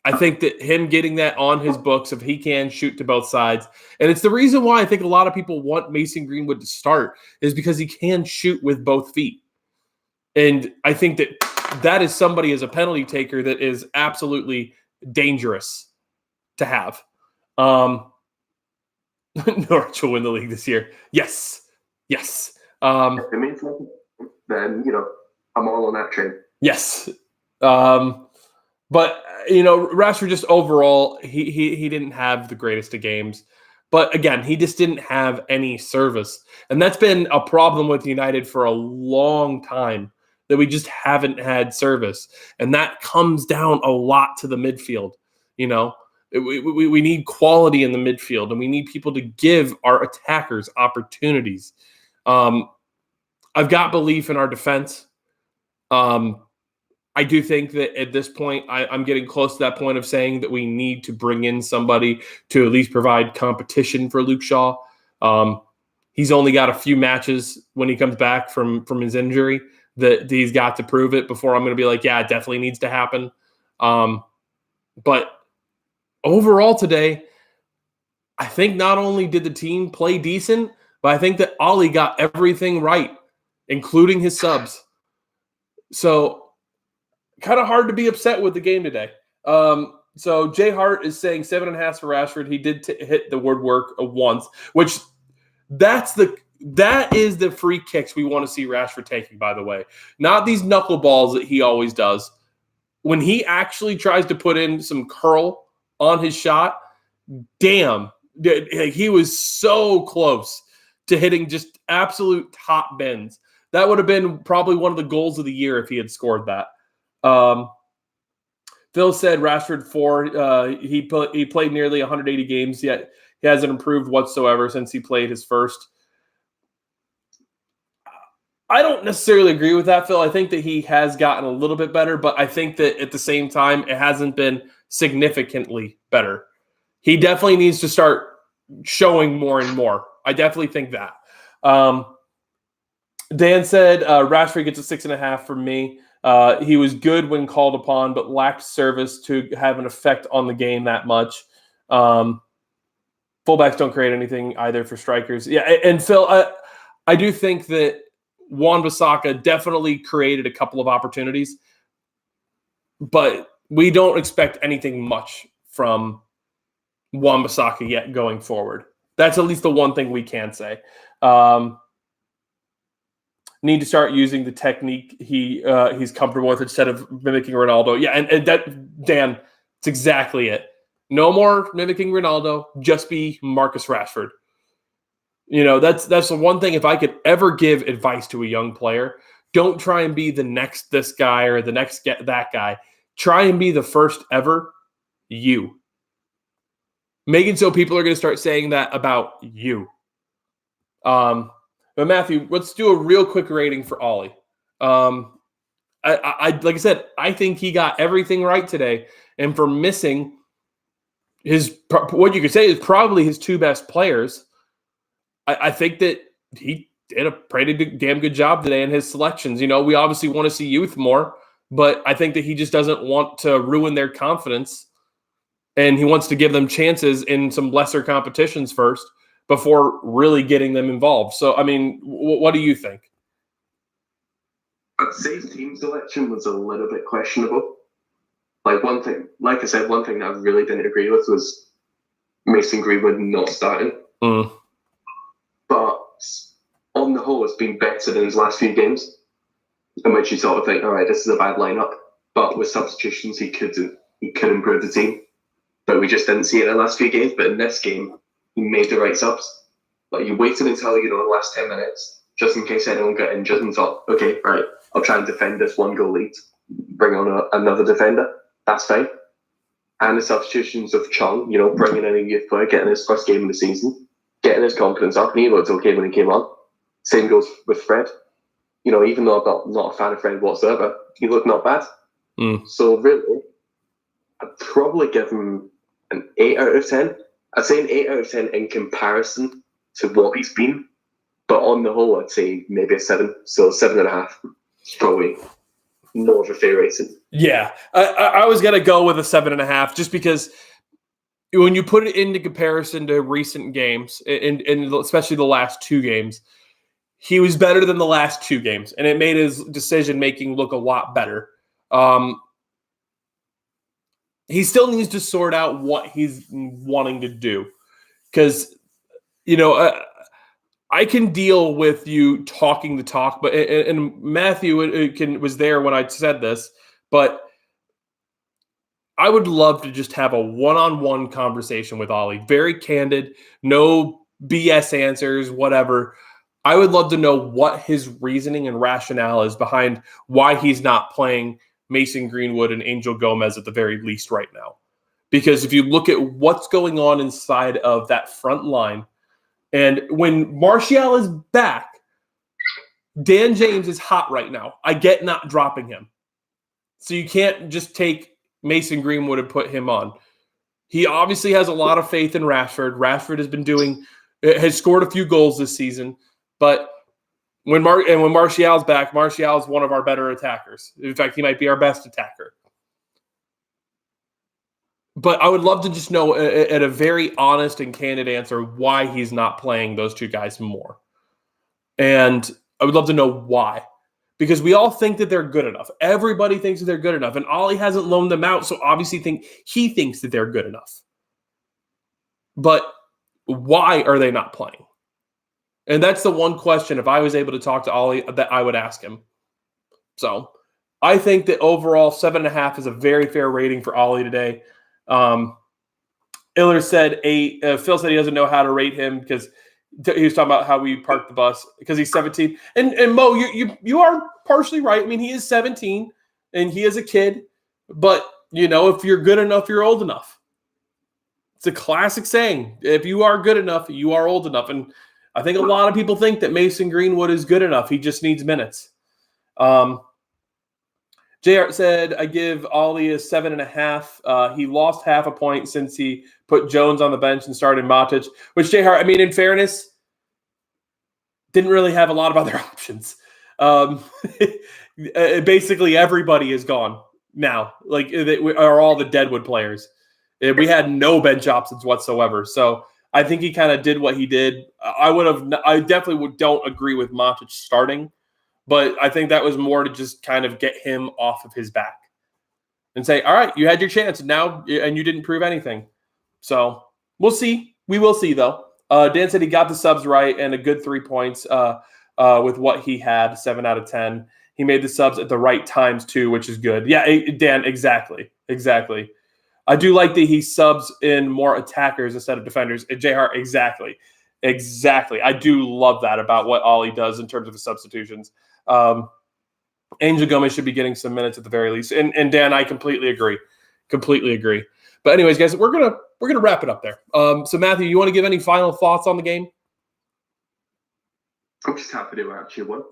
I think that him getting that on his books, if he can shoot to both sides, and it's the reason why I think a lot of people want Mason Greenwood to start, is because he can shoot with both feet. And I think that is somebody as a penalty taker that is absolutely dangerous to have. Norwich will win the league this year. Yes. If it means nothing, then, I'm all on that train. Yes. But, Rashford just overall, he didn't have the greatest of games. But again, he just didn't have any service. And that's been a problem with United for a long time, that we just haven't had service. And that comes down a lot to the midfield. We need quality in the midfield, and we need people to give our attackers opportunities. I've got belief in our defense. I do think that at this point, I'm getting close to that point of saying that we need to bring in somebody to at least provide competition for Luke Shaw. He's only got a few matches when he comes back from his injury that he's got to prove it before I'm going to be like, yeah, it definitely needs to happen. But overall today, I think not only did the team play decent, but I think that Ollie got everything right, including his subs. So kind of hard to be upset with the game today. So Jay Hart is saying 7.5 for Rashford. He did hit the woodwork once, which that is the free kicks we want to see Rashford taking, by the way. Not these knuckleballs that he always does. When he actually tries to put in some curl on his shot, damn, he was so close to hitting just absolute top bins. That would have been probably one of the goals of the year if he had scored that. Phil said Rashford 4. He played nearly 180 games, yet he hasn't improved whatsoever since he played his first. I don't necessarily agree with that, Phil. I think that he has gotten a little bit better, but I think that at the same time, it hasn't been significantly better. He definitely needs to start showing more and more. I definitely think that. Dan said Rashford gets a 6.5 from me. He was good when called upon, but lacked service to have an effect on the game that much. Fullbacks don't create anything either for strikers. Yeah, and Phil, I do think that Wan-Bissaka definitely created a couple of opportunities, but we don't expect anything much from Wan-Bissaka yet going forward. That's at least the one thing we can say. Need to start using the technique he's comfortable with instead of mimicking Ronaldo. Yeah, and that, Dan, it's exactly it. No more mimicking Ronaldo. Just be Marcus Rashford. That's the one thing. If I could ever give advice to a young player, don't try and be the next this guy or the next that guy. Try and be the first ever you. Make it so people are going to start saying that about you. But Matthew, let's do a real quick rating for Ollie. I like I said, I think he got everything right today, and for missing what you could say is probably his two best players. I think that he did a pretty damn good job today in his selections. We obviously want to see youth more, but I think that he just doesn't want to ruin their confidence, and he wants to give them chances in some lesser competitions first before really getting them involved. So, I mean, what do you think? I'd say team selection was a little bit questionable. Like I said, one thing that I really didn't agree with was Mason Greenwood not starting. But on the whole, it's been better than his last few games, in which you sort of think, all right, this is a bad lineup. But with substitutions, he could improve the team. But we just didn't see it in the last few games. But in this game, he made the right subs. Like, you waited until, the last 10 minutes, just in case anyone got injured, and thought, okay, right, I'll try and defend this 1-goal lead. Bring on another defender. That's fine. And the substitutions of Chung, bringing in a youth player, getting his first game of the season, getting his confidence up, and he looked okay when he came on. Same goes with Fred. Even though I'm not a fan of Fred whatsoever, he looked not bad. So really, I'd probably give him an 8 out of 10. I'd say an 8 out of 10 in comparison to what he's been. But on the whole, I'd say maybe a 7. So 7.5 is probably more of a fair rating. Yeah, I was going to go with a 7.5 just because when you put it into comparison to recent games, and especially the last 2 games, he was better than the last 2 games, and it made his decision-making look a lot better. He still needs to sort out what he's wanting to do because, I can deal with you talking the talk, but and Matthew was there when I said this, but I would love to just have a one-on-one conversation with Ollie. Very candid, no BS answers, whatever. I would love to know what his reasoning and rationale is behind why he's not playing Mason Greenwood and Angel Gomez at the very least right now. Because if you look at what's going on inside of that front line, and when Martial is back, Dan James is hot right now. I get not dropping him. So you can't just take Mason Greenwood and put him on. He obviously has a lot of faith in Rashford. Rashford has scored a few goals this season, but when Martial's back, Martial's one of our better attackers. In fact, he might be our best attacker. But I would love to just know at a very honest and candid answer why he's not playing those 2 guys more. And I would love to know why. because we all think that they're good enough. Everybody thinks that they're good enough, and Ollie hasn't loaned them out, so obviously he thinks that they're good enough. But why are they not playing? And that's the one question, if I was able to talk to Ollie, that I would ask him. So I think that overall 7.5 is a very fair rating for Ollie today. Iller said 8. Phil said he doesn't know how to rate him because he was talking about how we parked the bus because he's 17. And Mo, you are partially right. I mean, he is 17 and he is a kid. But, if you're good enough, you're old enough. It's a classic saying. If you are good enough, you are old enough. And I think a lot of people think that Mason Greenwood is good enough. He just needs minutes. JR said, I give Ollie a 7.5. He lost half a point since he put Jones on the bench and started Matic, which JR, I mean, in fairness, didn't really have a lot of other options. Basically, everybody is gone now. Like, they are all the Deadwood players. We had no bench options whatsoever. So I think he kind of did what he did. I definitely don't agree with Matic starting. But I think that was more to just kind of get him off of his back and say, all right, you had your chance now, and you didn't prove anything. So we'll see. We will see, though. Dan said he got the subs right and a good 3 points with what he had, 7 out of 10. He made the subs at the right times, too, which is good. Yeah, Dan, exactly. I do like that he subs in more attackers instead of defenders. JR, exactly. I do love that about what Ollie does in terms of his substitutions. Angel Gomez should be getting some minutes at the very least. And Dan, I completely agree. But anyways, guys, we're gonna wrap it up there. So Matthew, you want to give any final thoughts on the game? I'm just happy they actually won.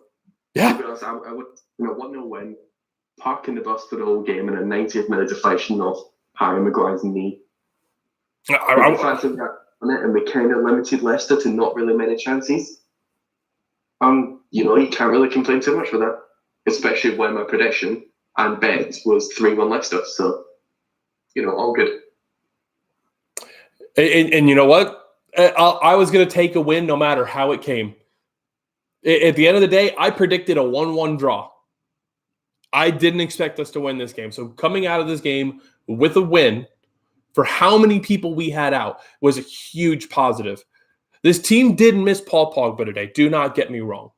Yeah. To be honest, I would 1-0 win, parking the bus for the whole game, and a 90th minute deflection of Harry Maguire's knee. And we kind of limited Leicester to not really many chances. You can't really complain too much for that, especially when my prediction and bet was 3-1 Leicester. So, all good. And you know what? I was going to take a win no matter how it came. At the end of the day, I predicted a 1-1 draw. I didn't expect us to win this game. So coming out of this game with a win, for how many people we had out, was a huge positive. This team did miss Paul Pogba today. Do not get me wrong.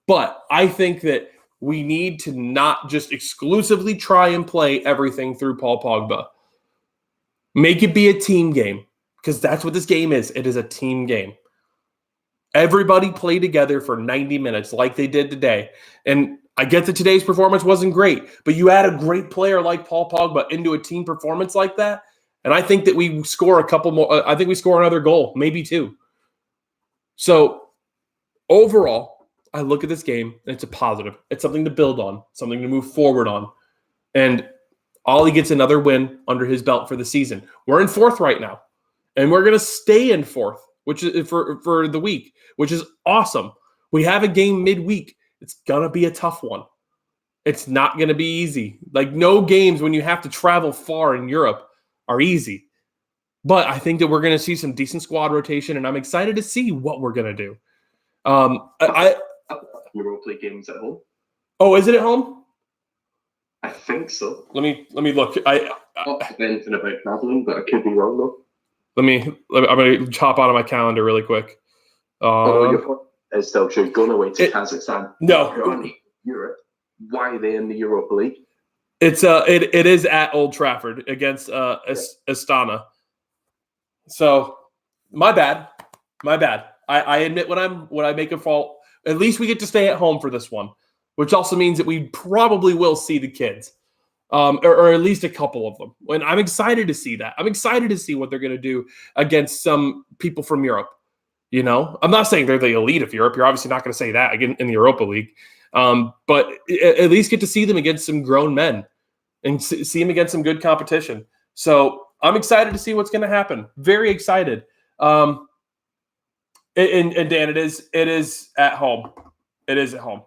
But I think that we need to not just exclusively try and play everything through Paul Pogba. Make it be a team game, because that's what this game is. It is a team game. Everybody play together for 90 minutes like they did today. And I get that today's performance wasn't great, but you add a great player like Paul Pogba into a team performance like that, and I think that we score a couple more. I think we score another goal, maybe 2. So overall, I look at this game and it's a positive. It's something to build on, something to move forward on. And Ollie gets another win under his belt for the season. We're in 4th right now, and we're going to stay in 4th, which is for the week, which is awesome. We have a game midweek. It's going to be a tough one. It's not going to be easy. Like, no games when you have to travel far in Europe are easy. But I think that we're going to see some decent squad rotation, and I'm excited to see what we're going to do. Europa League games at home. Oh, is it at home? I think so. Let me look. Not anything about traveling, but I could be wrong though. I'm going to hop out of my calendar really quick. It's still true. Going away to Kazakhstan. No. Europe. Why are they in the Europa League? It is at Old Trafford against Astana. So my bad. I admit when I make a fault. At least we get to stay at home for this one, which also means that we probably will see the kids, or at least a couple of them. And I'm excited to see that. I'm excited to see what they're going to do against some people from Europe. I'm not saying they're the elite of Europe. You're obviously not going to say that again in the Europa League, but at least get to see them against some grown men and see them against some good competition. So I'm excited to see what's going to happen. Very excited. And Dan, it is at home. It is at home.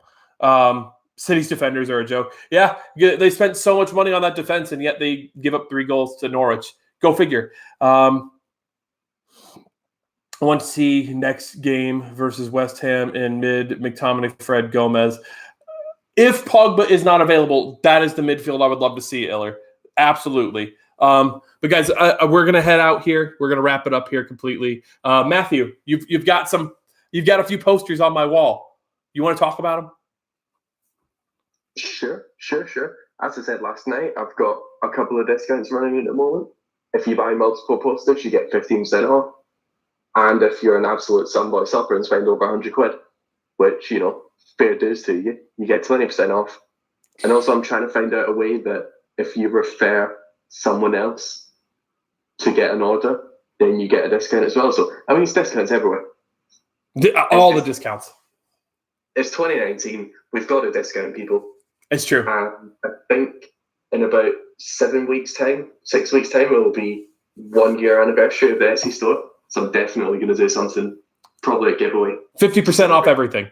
City's defenders are a joke. Yeah, they spent so much money on that defense, and yet they give up 3 goals to Norwich. Go figure. I want to see next game versus West Ham in mid McTominay, Fred, Gomez. If Pogba is not available, that is the midfield I would love to see, Iller. Absolutely. But guys, we're gonna head out here. We're gonna wrap it up here completely. Matthew, you've got a few posters on my wall. You want to talk about them? Sure. As I said last night, I've got a couple of discounts running at the moment. If you buy multiple posters, you get 15% off. And if you're an absolute sunboy supper and spend over 100 quid, which, fair dues to you, you get 20% off. And also, I'm trying to find out a way that if you refer someone else to get an order, then you get a discount as well. So, it's discounts everywhere. All the discounts. It's 2019. We've got to discount people. It's true. And I think in about 6 weeks' time, it will be 1 year anniversary of the Etsy store. So I'm definitely going to do something, probably a giveaway. 50% off everything.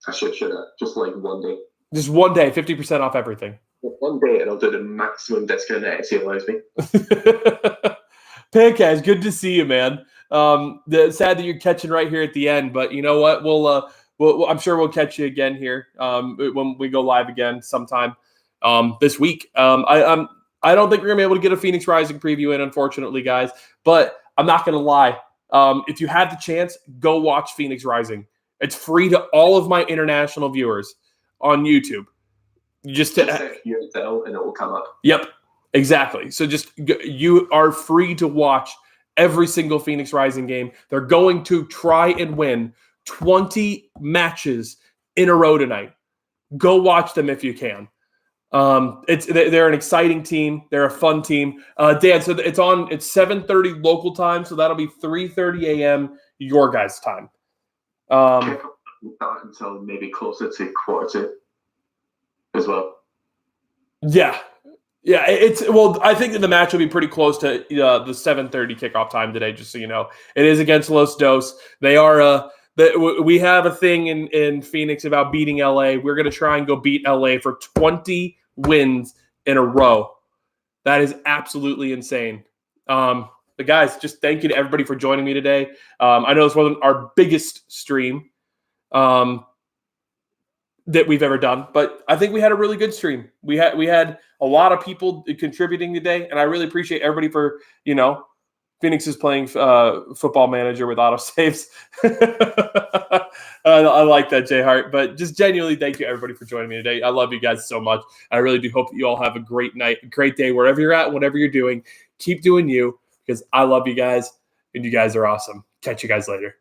I should just like 1 day. Just 1 day, 50% off everything. 1 day, and I'll do the maximum discount that Etsy allows me. Pancaz, good to see you, man. Sad that you're catching right here at the end, but you know what? I'm sure we'll catch you again here when we go live again sometime this week. I don't think we're gonna be able to get a Phoenix Rising preview in, unfortunately, guys. But I'm not gonna lie. If you had the chance, go watch Phoenix Rising. It's free to all of my international viewers on YouTube. Just USL and it will come up. Yep, exactly. So you are free to watch every single Phoenix Rising game. They're going to try and win 20 matches in a row tonight. Go watch them if you can. They're an exciting team. They're a fun team. Dan, so it's 7:30 local time, so that'll be 3:30 a.m. your guys' time. Not until maybe closer to quarter as well. Yeah. I think that the match will be pretty close to the 7:30 kickoff time today. Just so you know, it is against Los Dos. They are. We have a thing in Phoenix about beating LA. We're going to try and go beat LA for 20 wins in a row. That is absolutely insane. But guys, just thank you to everybody for joining me today. I know this wasn't our biggest stream that we've ever done, but I think we had a really good stream. We had a lot of people contributing today, and I really appreciate everybody for, Phoenix is playing Football Manager with autosaves. I like that, Jay Hart. But just genuinely, thank you, everybody, for joining me today. I love you guys so much. I really do hope that you all have a great night, a great day, wherever you're at, whatever you're doing. Keep doing you, because I love you guys, and you guys are awesome. Catch you guys later.